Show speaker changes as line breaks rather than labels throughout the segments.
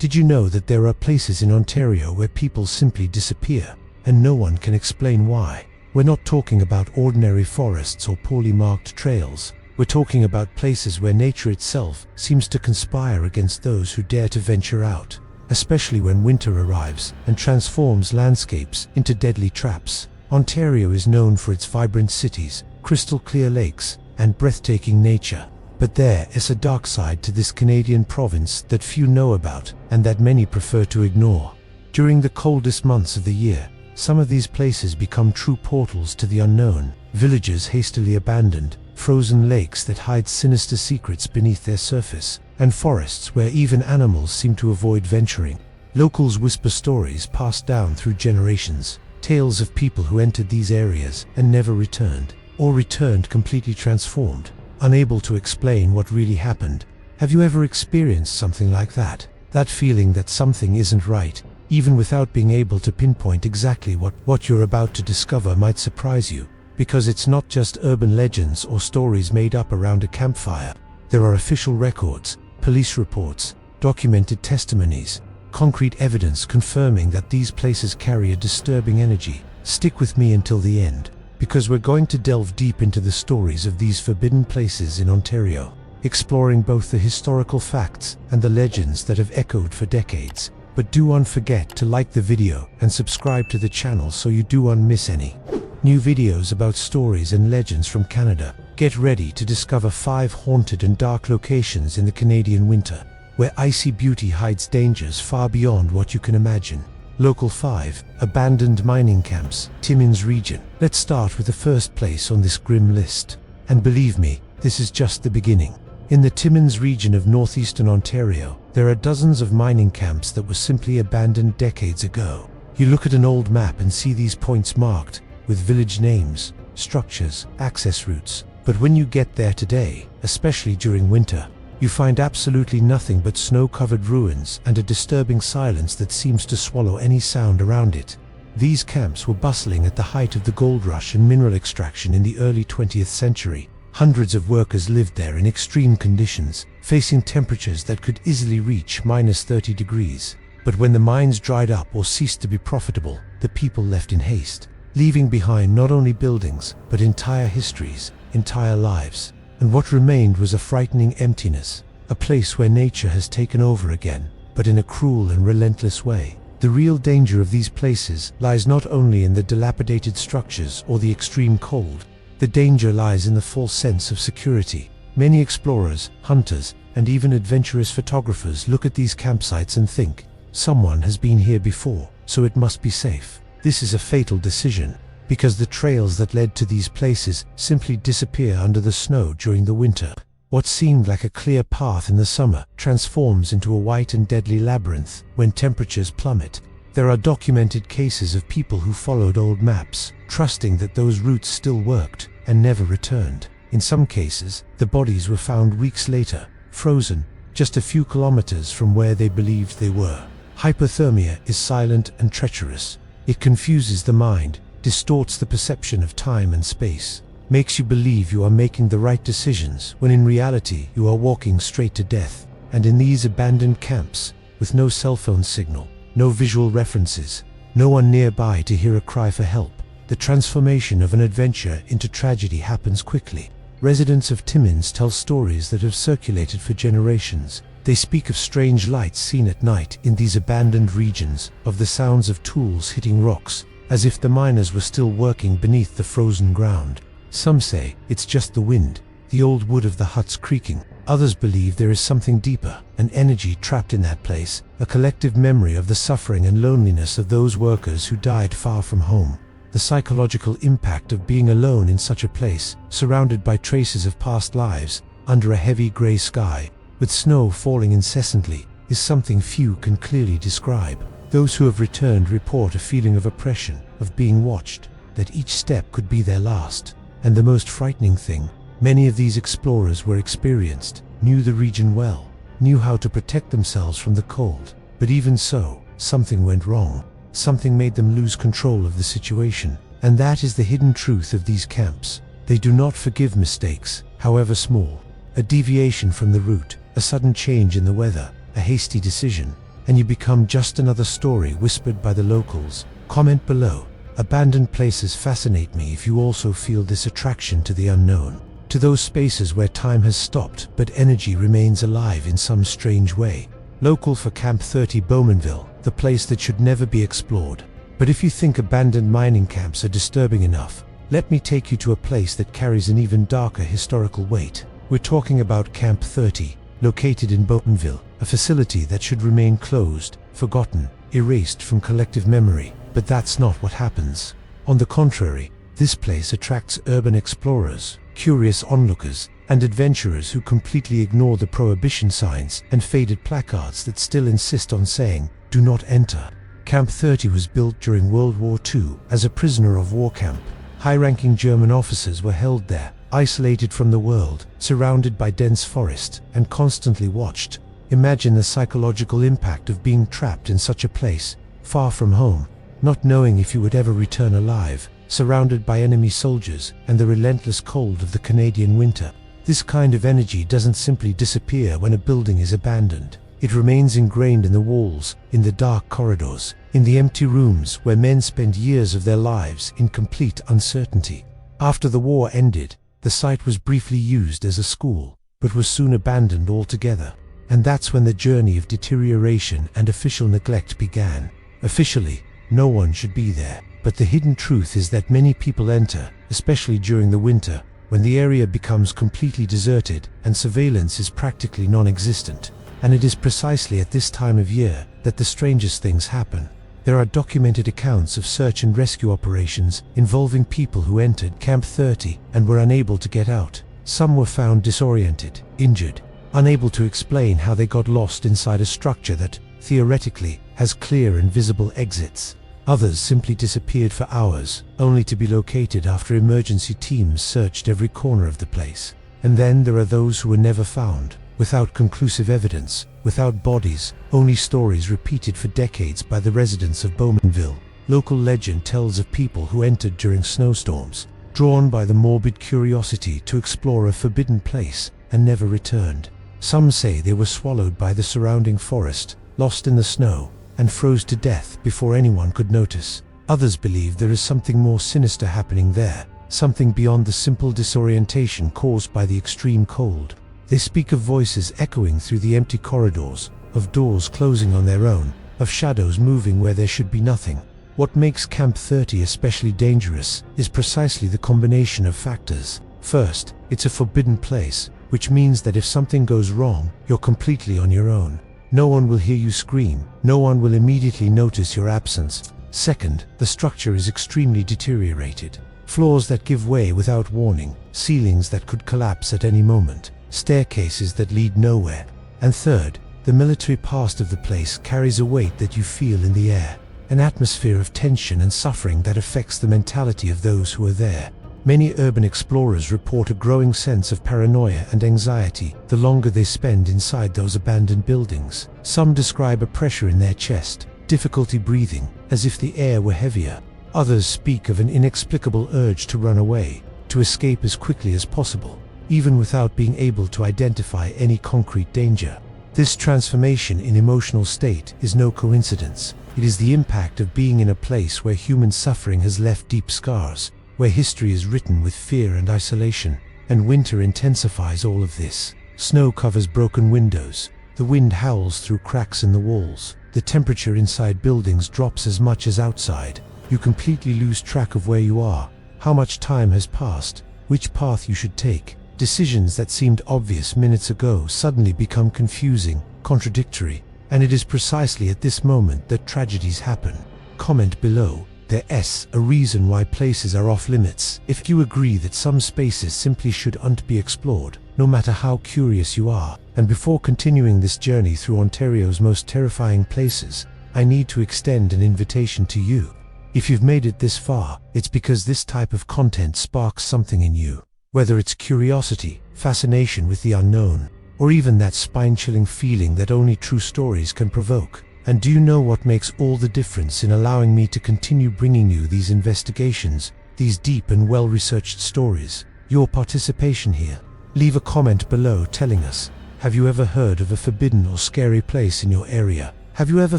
Did you know that there are places in Ontario where people simply disappear, and no one can explain why? We're not talking about ordinary forests or poorly marked trails. We're talking about places where nature itself seems to conspire against those who dare to venture out, especially when winter arrives and transforms landscapes into deadly traps. Ontario is known for its vibrant cities, crystal clear lakes, and breathtaking nature. But there is a dark side to this Canadian province that few know about and that many prefer to ignore. During the coldest months of the year, some of these places become true portals to the unknown, villages hastily abandoned, frozen lakes that hide sinister secrets beneath their surface, and forests where even animals seem to avoid venturing. Locals whisper stories passed down through generations, tales of people who entered these areas and never returned, or returned completely transformed, unable to explain what really happened. Have you ever experienced something like that? That feeling that something isn't right, even without being able to pinpoint exactly what you're about to discover might surprise you, because it's not just urban legends or stories made up around a campfire. There are official records, police reports, documented testimonies, concrete evidence confirming that these places carry a disturbing energy. Stick with me until the end, because we're going to delve deep into the stories of these forbidden places in Ontario, exploring both the historical facts and the legends that have echoed for decades. But don't forget to like the video and subscribe to the channel so you don't miss any new videos about stories and legends from Canada. Get ready to discover 5 haunted and dark locations in the Canadian winter, where icy beauty hides dangers far beyond what you can imagine. Local 5, abandoned mining camps, Timmins region. Let's start with the first place on this grim list. And believe me, this is just the beginning. In the Timmins region of northeastern Ontario, there are dozens of mining camps that were simply abandoned decades ago. You look at an old map and see these points marked with village names, structures, access routes. But when you get there today, especially during winter, you find absolutely nothing but snow-covered ruins and a disturbing silence that seems to swallow any sound around it. These camps were bustling at the height of the gold rush and mineral extraction in the early 20th century. Hundreds of workers lived there in extreme conditions, facing temperatures that could easily reach -30 degrees. But when the mines dried up or ceased to be profitable, the people left in haste, leaving behind not only buildings, but entire histories, entire lives. And what remained was a frightening emptiness, a place where nature has taken over again, but in a cruel and relentless way. The real danger of these places lies not only in the dilapidated structures or the extreme cold. The danger lies in the false sense of security. Many explorers, hunters, and even adventurous photographers look at these campsites and think, someone has been here before, so it must be safe. This is a fatal decision, because the trails that led to these places simply disappear under the snow during the winter. What seemed like a clear path in the summer transforms into a white and deadly labyrinth when temperatures plummet. There are documented cases of people who followed old maps, trusting that those routes still worked, and never returned. In some cases, the bodies were found weeks later, frozen, just a few kilometers from where they believed they were. Hypothermia is silent and treacherous. It confuses the mind, distorts the perception of time and space, makes you believe you are making the right decisions when in reality you are walking straight to death. And in these abandoned camps, with no cell phone signal, no visual references, no one nearby to hear a cry for help, the transformation of an adventure into tragedy happens quickly. Residents of Timmins tell stories that have circulated for generations. They speak of strange lights seen at night in these abandoned regions, of the sounds of tools hitting rocks, as if the miners were still working beneath the frozen ground. Some say it's just the wind, the old wood of the huts creaking. Others believe there is something deeper, an energy trapped in that place, a collective memory of the suffering and loneliness of those workers who died far from home. The psychological impact of being alone in such a place, surrounded by traces of past lives, under a heavy grey sky, with snow falling incessantly, is something few can clearly describe. Those who have returned report a feeling of oppression, of being watched, that each step could be their last. And the most frightening thing, many of these explorers were experienced, knew the region well, knew how to protect themselves from the cold. But even so, something went wrong. Something made them lose control of the situation. And that is the hidden truth of these camps. They do not forgive mistakes, however small. A deviation from the route, a sudden change in the weather, a hasty decision. and you become just another story whispered by the locals. Comment below. Abandoned places fascinate me if you also feel this attraction to the unknown, to those spaces where time has stopped but energy remains alive in some strange way. Local for Camp 30 Bowmanville, the place that should never be explored. But if you think abandoned mining camps are disturbing enough, let me take you to a place that carries an even darker historical weight. We're talking about Camp 30, located in Bowmanville, a facility that should remain closed, forgotten, erased from collective memory. But that's not what happens. On the contrary, this place attracts urban explorers, curious onlookers, and adventurers who completely ignore the prohibition signs and faded placards that still insist on saying, "Do not enter." Camp 30 was built during World War II as a prisoner of war camp. High-ranking German officers were held there, isolated from the world, surrounded by dense forest, and constantly watched. Imagine the psychological impact of being trapped in such a place, far from home, not knowing if you would ever return alive, surrounded by enemy soldiers and the relentless cold of the Canadian winter. This kind of energy doesn't simply disappear when a building is abandoned. It remains ingrained in the walls, in the dark corridors, in the empty rooms where men spend years of their lives in complete uncertainty. After the war ended, the site was briefly used as a school, but was soon abandoned altogether. And that's when the journey of deterioration and official neglect began. Officially, no one should be there, but the hidden truth is that many people enter, especially during the winter, when the area becomes completely deserted and surveillance is practically non-existent. And it is precisely at this time of year that the strangest things happen. There are documented accounts of search and rescue operations involving people who entered Camp 30 and were unable to get out. Some were found disoriented, injured, unable to explain how they got lost inside a structure that, theoretically, has clear and visible exits. Others simply disappeared for hours, only to be located after emergency teams searched every corner of the place. And then there are those who were never found, without conclusive evidence, without bodies, only stories repeated for decades by the residents of Bowmanville. Local legend tells of people who entered during snowstorms, drawn by the morbid curiosity to explore a forbidden place, and never returned. Some say they were swallowed by the surrounding forest, lost in the snow, and froze to death before anyone could notice. Others believe there is something more sinister happening there, something beyond the simple disorientation caused by the extreme cold. They speak of voices echoing through the empty corridors, of doors closing on their own, of shadows moving where there should be nothing. What makes Camp 30 especially dangerous is precisely the combination of factors. First, it's a forbidden place, which means that if something goes wrong, you're completely on your own. No one will hear you scream, no one will immediately notice your absence. Second, the structure is extremely deteriorated. Floors that give way without warning, ceilings that could collapse at any moment, staircases that lead nowhere. And third, the military past of the place carries a weight that you feel in the air, an atmosphere of tension and suffering that affects the mentality of those who are there. Many urban explorers report a growing sense of paranoia and anxiety the longer they spend inside those abandoned buildings. Some describe a pressure in their chest, difficulty breathing, as if the air were heavier. Others speak of an inexplicable urge to run away, to escape as quickly as possible, even without being able to identify any concrete danger. This transformation in emotional state is no coincidence. It is the impact of being in a place where human suffering has left deep scars, where history is written with fear and isolation, and winter intensifies all of this. Snow covers broken windows, the wind howls through cracks in the walls, the temperature inside buildings drops as much as outside. You completely lose track of where you are, how much time has passed, which path you should take. Decisions that seemed obvious minutes ago suddenly become confusing, contradictory, and it is precisely at this moment that tragedies happen. Comment below. There's a reason why places are off limits. If you agree that some spaces simply shouldn't be explored, no matter how curious you are. And before continuing this journey through Ontario's most terrifying places, I need to extend an invitation to you. If you've made it this far, it's because this type of content sparks something in you. Whether it's curiosity, fascination with the unknown, or even that spine-chilling feeling that only true stories can provoke. And do you know what makes all the difference in allowing me to continue bringing you these investigations, these deep and well-researched stories? Your participation here. Leave a comment below telling us, have you ever heard of a forbidden or scary place in your area? Have you ever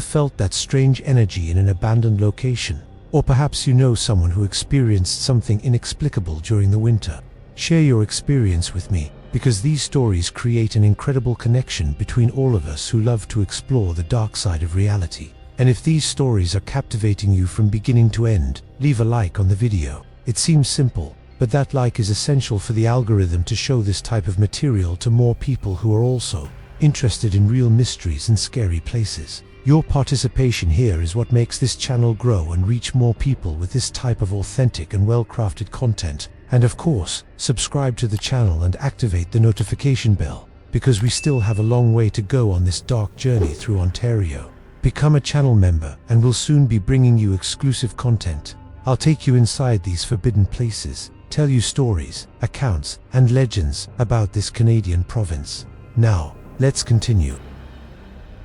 felt that strange energy in an abandoned location? Or perhaps you know someone who experienced something inexplicable during the winter. Share your experience with me, because these stories create an incredible connection between all of us who love to explore the dark side of reality. And if these stories are captivating you from beginning to end, leave a like on the video. It seems simple, but that like is essential for the algorithm to show this type of material to more people who are also interested in real mysteries and scary places. Your participation here is what makes this channel grow and reach more people with this type of authentic and well-crafted content. And of course, subscribe to the channel and activate the notification bell, because we still have a long way to go on this dark journey through Ontario. Become a channel member and we'll soon be bringing you exclusive content. I'll take you inside these forbidden places, tell you stories, accounts, and legends about this Canadian province. Now, let's continue.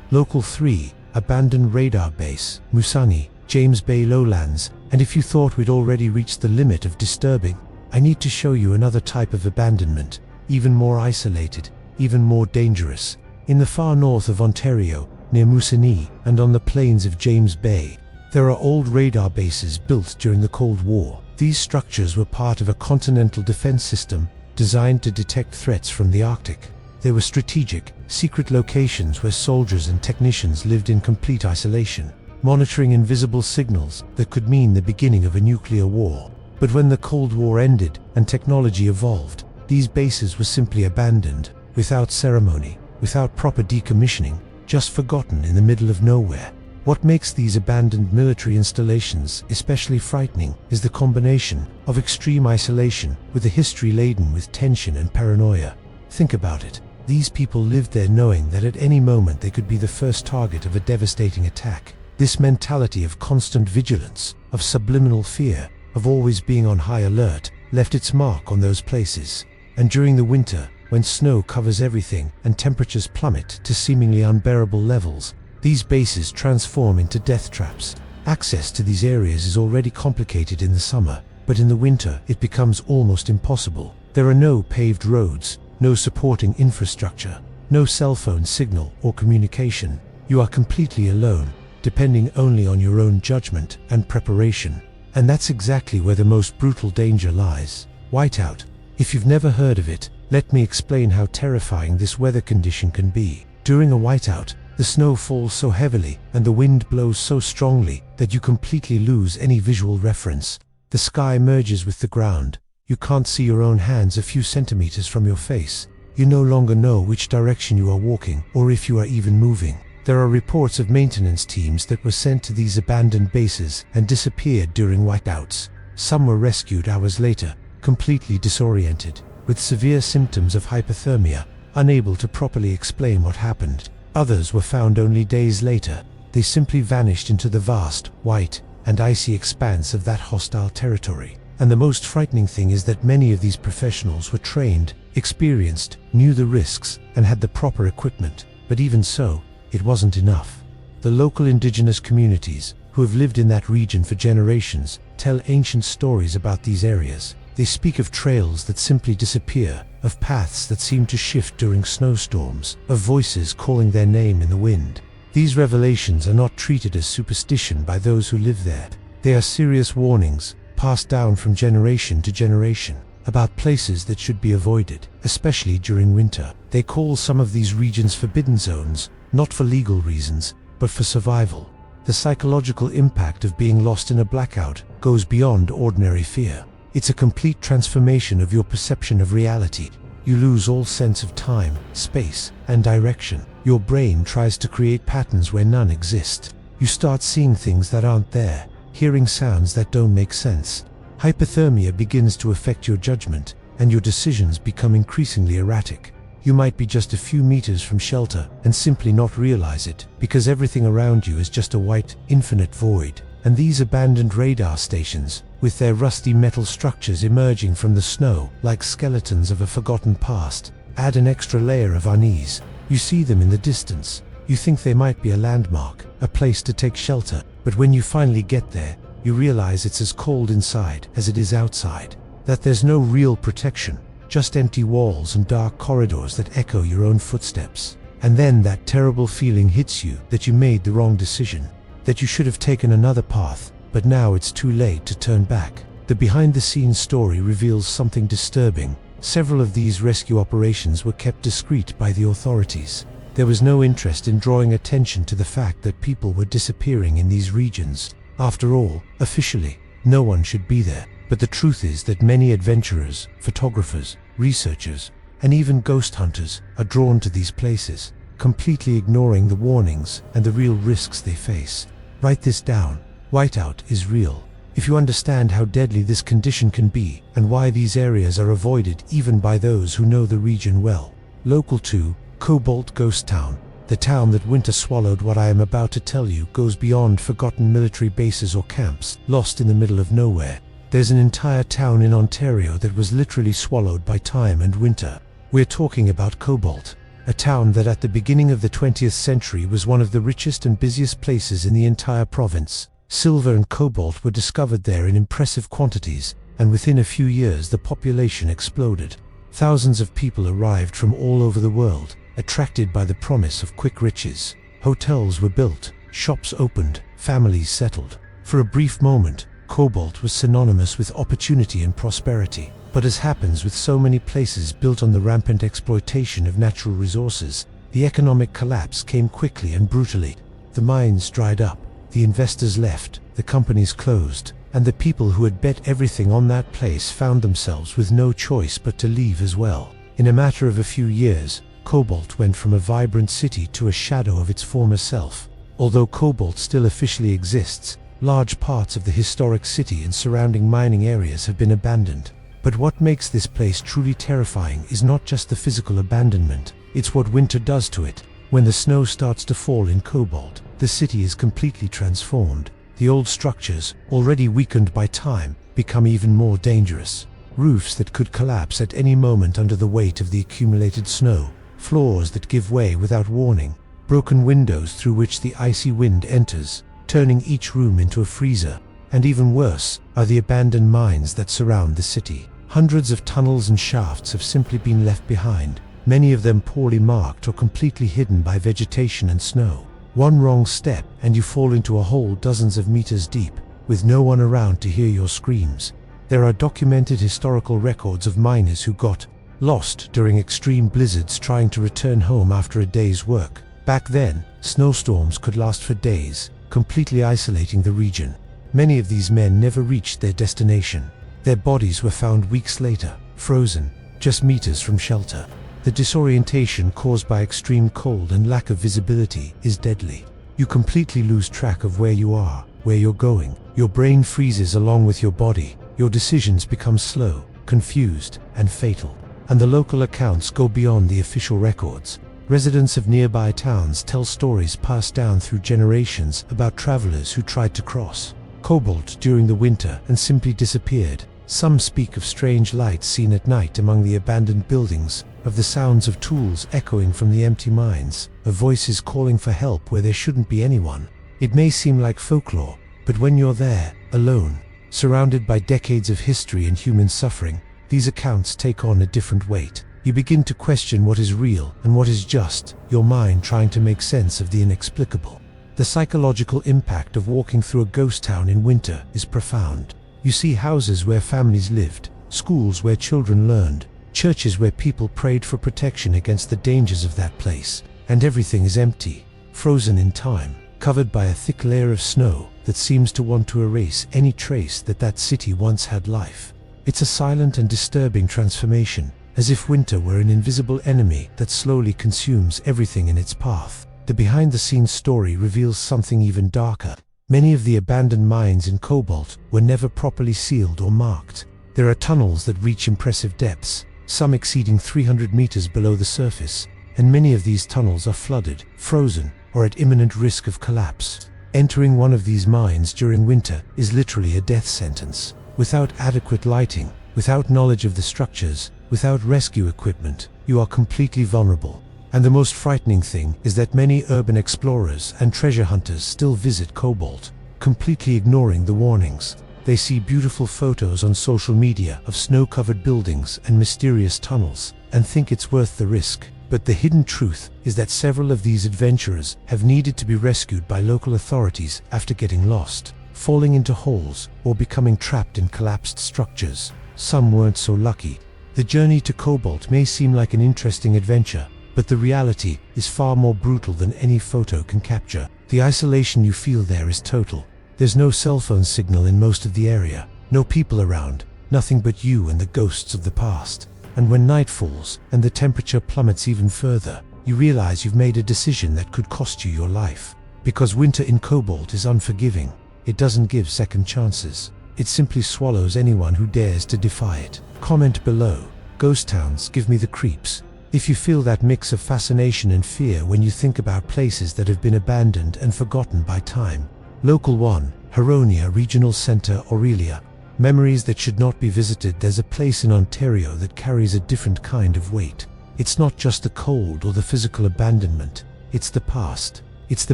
Local 3, Abandoned Radar Base, Moosonee, James Bay Lowlands. And if you thought we'd already reached the limit of disturbing, I need to show you another type of abandonment, even more isolated, even more dangerous. In the far north of Ontario, near Moosonee, and on the plains of James Bay, there are old radar bases built during the Cold War. These structures were part of a continental defense system designed to detect threats from the Arctic. They were strategic, secret locations where soldiers and technicians lived in complete isolation, monitoring invisible signals that could mean the beginning of a nuclear war. But when the Cold War ended and technology evolved, these bases were simply abandoned, without ceremony, without proper decommissioning, just forgotten in the middle of nowhere. What makes these abandoned military installations especially frightening is the combination of extreme isolation with a history laden with tension and paranoia. Think about it. These people lived there knowing that at any moment they could be the first target of a devastating attack. This mentality of constant vigilance, of subliminal fear, of always being on high alert, left its mark on those places. And during the winter, when snow covers everything and temperatures plummet to seemingly unbearable levels, these bases transform into death traps. Access to these areas is already complicated in the summer, but in the winter it becomes almost impossible. There are no paved roads, no supporting infrastructure, no cell phone signal or communication. You are completely alone, depending only on your own judgment and preparation. And that's exactly where the most brutal danger lies. Whiteout. If you've never heard of it, let me explain how terrifying this weather condition can be. During a whiteout, the snow falls so heavily and the wind blows so strongly that you completely lose any visual reference. The sky merges with the ground. You can't see your own hands a few centimeters from your face. You no longer know which direction you are walking or if you are even moving. There are reports of maintenance teams that were sent to these abandoned bases and disappeared during whiteouts. Some were rescued hours later, completely disoriented, with severe symptoms of hypothermia, unable to properly explain what happened. Others were found only days later. They simply vanished into the vast, white, and icy expanse of that hostile territory. And the most frightening thing is that many of these professionals were trained, experienced, knew the risks, and had the proper equipment. But even so, it wasn't enough. The local indigenous communities, who have lived in that region for generations, tell ancient stories about these areas. They speak of trails that simply disappear, of paths that seem to shift during snowstorms, of voices calling their name in the wind. These revelations are not treated as superstition by those who live there. They are serious warnings, passed down from generation to generation, about places that should be avoided, especially during winter. They call some of these regions forbidden zones, not for legal reasons, but for survival. The psychological impact of being lost in a blackout goes beyond ordinary fear. It's a complete transformation of your perception of reality. You lose all sense of time, space, and direction. Your brain tries to create patterns where none exist. You start seeing things that aren't there, hearing sounds that don't make sense. Hypothermia begins to affect your judgment, and your decisions become increasingly erratic. You might be just a few meters from shelter and simply not realize it, because everything around you is just a white, infinite void. And these abandoned radar stations, with their rusty metal structures emerging from the snow like skeletons of a forgotten past, add an extra layer of unease. You see them in the distance. You think they might be a landmark, a place to take shelter, but when you finally get there, you realize it's as cold inside as it is outside, that there's no real protection, just empty walls and dark corridors that echo your own footsteps. And then that terrible feeling hits you that you made the wrong decision, that you should have taken another path, but now it's too late to turn back. The behind-the-scenes story reveals something disturbing. Several of these rescue operations were kept discreet by the authorities. There was no interest in drawing attention to the fact that people were disappearing in these regions. After all, officially, no one should be there. But the truth is that many adventurers, photographers, researchers, and even ghost hunters are drawn to these places, completely ignoring the warnings and the real risks they face. Write this down. Whiteout is real. If you understand how deadly this condition can be and why these areas are avoided even by those who know the region well. Local to Cobalt Ghost Town. The town that winter swallowed. What I am about to tell you goes beyond forgotten military bases or camps lost in the middle of nowhere. There's an entire town in Ontario that was literally swallowed by time and winter. We're talking about Cobalt, a town that at the beginning of the 20th century was one of the richest and busiest places in the entire province. Silver and cobalt were discovered there in impressive quantities, and within a few years the population exploded. Thousands of people arrived from all over the world, attracted by the promise of quick riches. Hotels were built, shops opened, families settled. For a brief moment, Cobalt was synonymous with opportunity and prosperity. But as happens with so many places built on the rampant exploitation of natural resources, the economic collapse came quickly and brutally. The mines dried up, the investors left, the companies closed, and the people who had bet everything on that place found themselves with no choice but to leave as well. In a matter of a few years, Cobalt went from a vibrant city to a shadow of its former self. Although Cobalt still officially exists, large parts of the historic city and surrounding mining areas have been abandoned. But what makes this place truly terrifying is not just the physical abandonment, it's what winter does to it. When the snow starts to fall in Cobalt, the city is completely transformed. The old structures, already weakened by time, become even more dangerous. Roofs that could collapse at any moment under the weight of the accumulated snow, floors that give way without warning, broken windows through which the icy wind enters, turning each room into a freezer. And even worse are the abandoned mines that surround the city. Hundreds of tunnels and shafts have simply been left behind, many of them poorly marked or completely hidden by vegetation and snow. One wrong step and you fall into a hole dozens of meters deep, with no one around to hear your screams. There are documented historical records of miners who got lost during extreme blizzards trying to return home after a day's work. Back then, snowstorms could last for days, completely isolating the region. Many of these men never reached their destination. Their bodies were found weeks later, frozen, just meters from shelter. The disorientation caused by extreme cold and lack of visibility is deadly. You completely lose track of where you are, where you're going. Your brain freezes along with your body. Your decisions become slow, confused, and fatal. And the local accounts go beyond the official records. Residents of nearby towns tell stories passed down through generations about travelers who tried to cross Cobalt during the winter and simply disappeared. Some speak of strange lights seen at night among the abandoned buildings, of the sounds of tools echoing from the empty mines, of voices calling for help where there shouldn't be anyone. It may seem like folklore, but when you're there, alone, surrounded by decades of history and human suffering, these accounts take on a different weight. You begin to question what is real and what is just your mind trying to make sense of the inexplicable. The psychological impact of walking through a ghost town in winter is profound. You see houses where families lived, schools where children learned, churches where people prayed for protection against the dangers of that place, and everything is empty, frozen in time, covered by a thick layer of snow that seems to want to erase any trace that that city once had life. It's a silent and disturbing transformation, as if winter were an invisible enemy that slowly consumes everything in its path. The behind-the-scenes story reveals something even darker. Many of the abandoned mines in Cobalt were never properly sealed or marked. There are tunnels that reach impressive depths, some exceeding 300 meters below the surface, and many of these tunnels are flooded, frozen, or at imminent risk of collapse. Entering one of these mines during winter is literally a death sentence. Without adequate lighting, without knowledge of the structures, without rescue equipment, you are completely vulnerable. And the most frightening thing is that many urban explorers and treasure hunters still visit Cobalt, completely ignoring the warnings. They see beautiful photos on social media of snow-covered buildings and mysterious tunnels, and think it's worth the risk. But the hidden truth is that several of these adventurers have needed to be rescued by local authorities after getting lost, falling into holes, or becoming trapped in collapsed structures. Some weren't so lucky. The journey to Cobalt may seem like an interesting adventure, but the reality is far more brutal than any photo can capture. The isolation you feel there is total. There's no cell phone signal in most of the area, no people around, nothing but you and the ghosts of the past. And when night falls and the temperature plummets even further, you realize you've made a decision that could cost you your life. Because winter in Cobalt is unforgiving. It doesn't give second chances. It simply swallows anyone who dares to defy it. Comment below. Ghost towns give me the creeps. If you feel that mix of fascination and fear when you think about places that have been abandoned and forgotten by time. Local 1, Huronia Regional Center, Aurelia. Memories that should not be visited. There's a place in Ontario that carries a different kind of weight. It's not just the cold or the physical abandonment. It's the past. It's the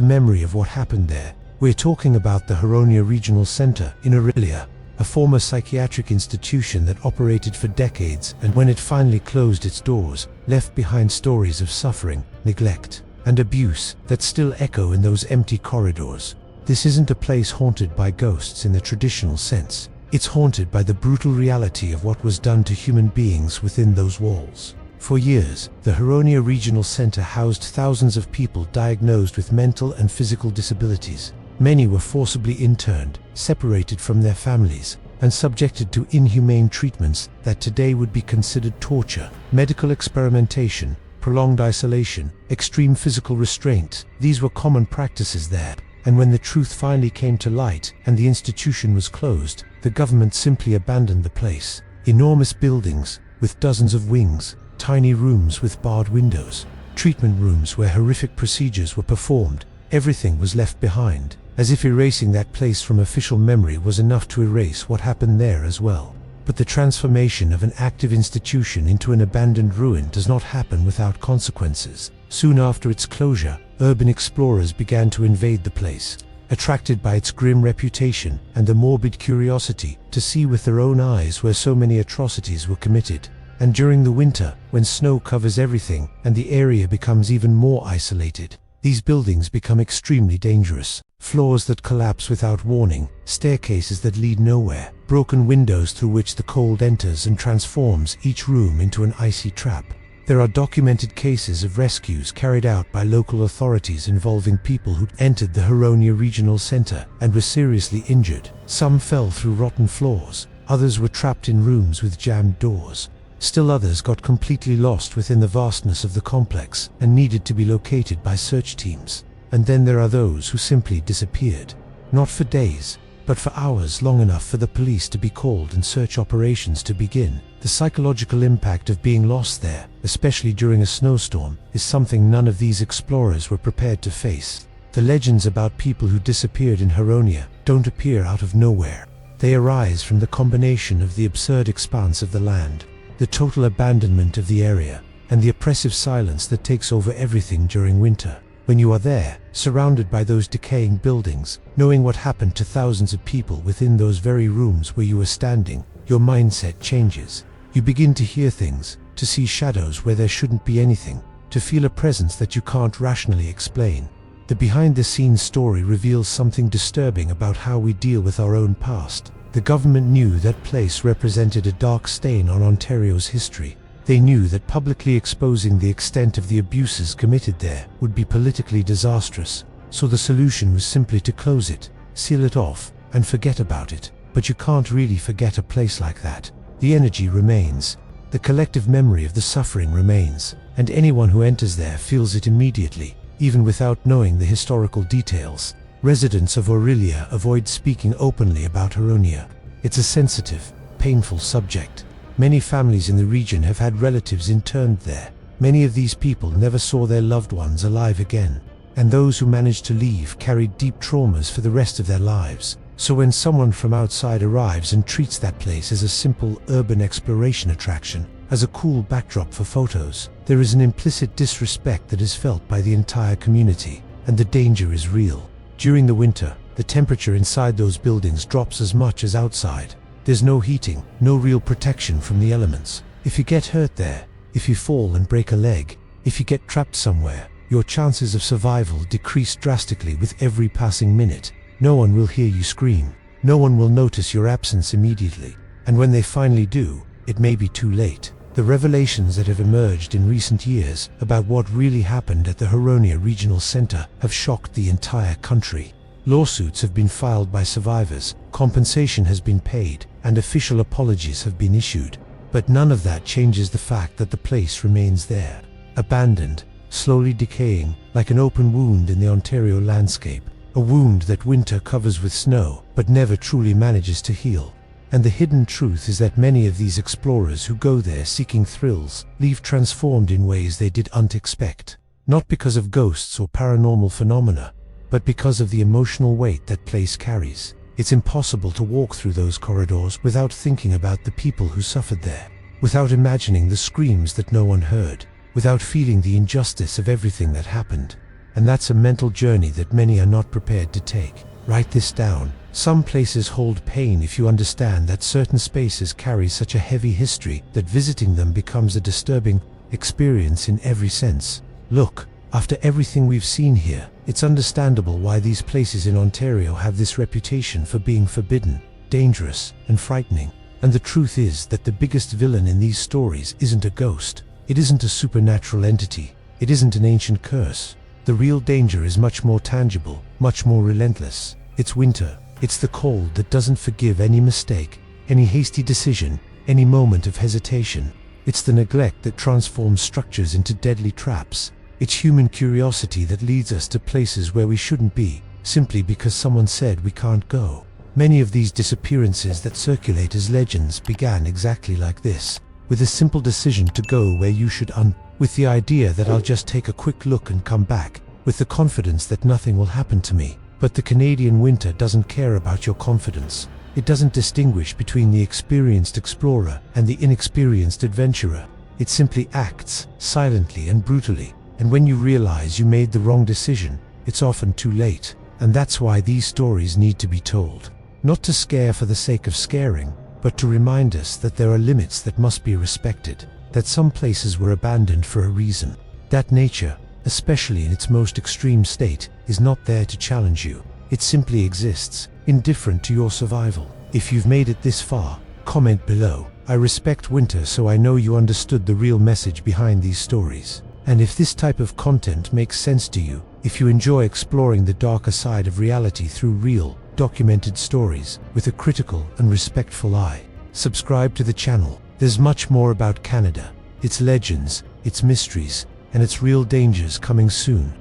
memory of what happened there. We're talking about the Huronia Regional Center in Aurelia, a former psychiatric institution that operated for decades, and when it finally closed its doors, left behind stories of suffering, neglect, and abuse that still echo in those empty corridors. This isn't a place haunted by ghosts in the traditional sense. It's haunted by the brutal reality of what was done to human beings within those walls. For years, the Huronia Regional Center housed thousands of people diagnosed with mental and physical disabilities. Many were forcibly interned, separated from their families, and subjected to inhumane treatments that today would be considered torture. Medical experimentation, prolonged isolation, extreme physical restraint, these were common practices there. And when the truth finally came to light and the institution was closed, the government simply abandoned the place. Enormous buildings with dozens of wings, tiny rooms with barred windows, treatment rooms where horrific procedures were performed, everything was left behind, as if erasing that place from official memory was enough to erase what happened there as well. But the transformation of an active institution into an abandoned ruin does not happen without consequences. Soon after its closure, urban explorers began to invade the place, attracted by its grim reputation and the morbid curiosity to see with their own eyes where so many atrocities were committed. And during the winter, when snow covers everything and the area becomes even more isolated, these buildings become extremely dangerous. Floors that collapse without warning, staircases that lead nowhere, broken windows through which the cold enters and transforms each room into an icy trap. There are documented cases of rescues carried out by local authorities involving people who entered the Huronia Regional Center and were seriously injured. Some fell through rotten floors, others were trapped in rooms with jammed doors. Still others got completely lost within the vastness of the complex and needed to be located by search teams. And then there are those who simply disappeared. Not for days, but for hours, long enough for the police to be called and search operations to begin. The psychological impact of being lost there, especially during a snowstorm, is something none of these explorers were prepared to face. The legends about people who disappeared in Huronia don't appear out of nowhere. They arise from the combination of the absurd expanse of the land, the total abandonment of the area, and the oppressive silence that takes over everything during winter. When you are there, surrounded by those decaying buildings, knowing what happened to thousands of people within those very rooms where you were standing, your mindset changes. You begin to hear things, to see shadows where there shouldn't be anything, to feel a presence that you can't rationally explain. The behind-the-scenes story reveals something disturbing about how we deal with our own past. The government knew that place represented a dark stain on Ontario's history. They knew that publicly exposing the extent of the abuses committed there would be politically disastrous, so the solution was simply to close it, seal it off, and forget about it. But you can't really forget a place like that. The energy remains, the collective memory of the suffering remains, and anyone who enters there feels it immediately, even without knowing the historical details. Residents of Aurelia avoid speaking openly about Huronia. It's a sensitive, painful subject. Many families in the region have had relatives interned there. Many of these people never saw their loved ones alive again, and those who managed to leave carried deep traumas for the rest of their lives. So when someone from outside arrives and treats that place as a simple urban exploration attraction, as a cool backdrop for photos, there is an implicit disrespect that is felt by the entire community, and the danger is real. During the winter, the temperature inside those buildings drops as much as outside. There's no heating, no real protection from the elements. If you get hurt there, if you fall and break a leg, If you get trapped somewhere, your chances of survival decrease drastically with every passing minute. No one will hear you scream. No one will notice your absence immediately. And when they finally do, it may be too late. The revelations that have emerged in recent years about what really happened at the Huronia Regional Center have shocked the entire country. Lawsuits have been filed by survivors, compensation has been paid, and official apologies have been issued. But none of that changes the fact that the place remains there, abandoned, slowly decaying, like an open wound in the Ontario landscape. A wound that winter covers with snow, but never truly manages to heal. And the hidden truth is that many of these explorers who go there seeking thrills leave transformed in ways they didn't expect. Not because of ghosts or paranormal phenomena, but because of the emotional weight that place carries. It's impossible to walk through those corridors without thinking about the people who suffered there, without imagining the screams that no one heard, without feeling the injustice of everything that happened. And that's a mental journey that many are not prepared to take. Write this down. Some places hold pain if you understand that certain spaces carry such a heavy history that visiting them becomes a disturbing experience in every sense. Look, after everything we've seen here, it's understandable why these places in Ontario have this reputation for being forbidden, dangerous, and frightening. And the truth is that the biggest villain in these stories isn't a ghost. It isn't a supernatural entity. It isn't an ancient curse. The real danger is much more tangible, much more relentless. It's winter. It's the cold that doesn't forgive any mistake, any hasty decision, any moment of hesitation. It's the neglect that transforms structures into deadly traps. It's human curiosity that leads us to places where we shouldn't be, simply because someone said we can't go. Many of these disappearances that circulate as legends began exactly like this, with a simple decision to go where you should with the idea that I'll just take a quick look and come back, with the confidence that nothing will happen to me. But the Canadian winter doesn't care about your confidence. It doesn't distinguish between the experienced explorer and the inexperienced adventurer. It simply acts, silently and brutally. And when you realize you made the wrong decision, it's often too late. And that's why these stories need to be told. Not to scare for the sake of scaring, but to remind us that there are limits that must be respected. That some places were abandoned for a reason. That nature, especially in its most extreme state, is not there to challenge you. It simply exists, indifferent to your survival. If you've made it this far, comment below. I respect winter, so I know you understood the real message behind these stories. And if this type of content makes sense to you, if you enjoy exploring the darker side of reality through real, documented stories with a critical and respectful eye, subscribe to the channel. There's much more about Canada, its legends, its mysteries, and its real dangers coming soon.